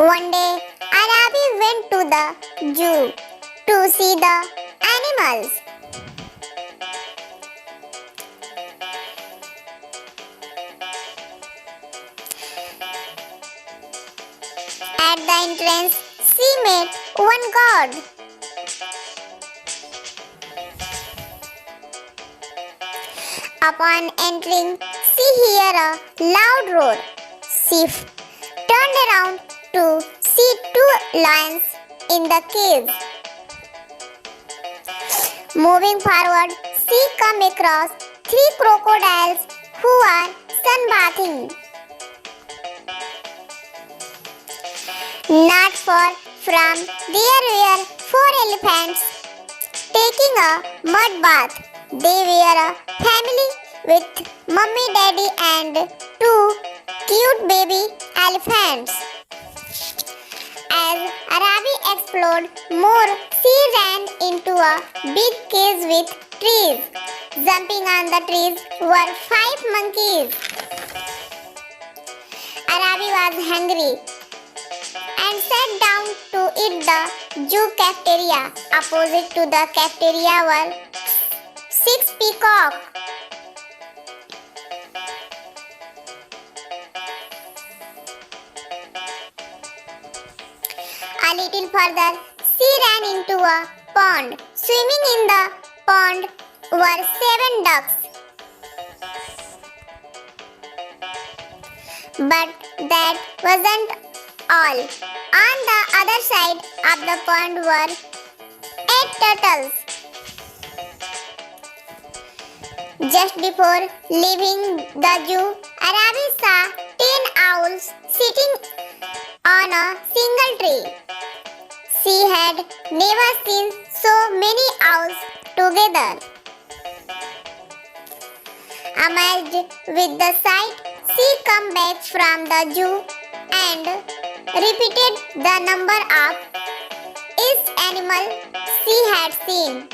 One day, Arabi went to the zoo to see the animals. At the entrance, she met one god. Upon entering, she heard a loud roar. She turned around to see two lions in the cage. Moving forward, she came across three crocodiles who are sunbathing. Not far from there were four elephants taking a mud bath. They were a family with mummy, daddy and two cute baby elephants. As Arabi explored more, she ran into a big cage with trees. Jumping on the trees were five monkeys. Arabi was hungry and sat down to eat the zoo cafeteria. Opposite to the cafeteria were six peacocks. A little further, she ran into a pond. Swimming in the pond were seven ducks. But that wasn't all. On the other side of the pond were eight turtles. Just before leaving the zoo, Arabi saw 10 owls sitting on a single tree. She had never seen so many owls together. Amazed with the sight, she came back from the zoo and repeated the number of each animal she had seen.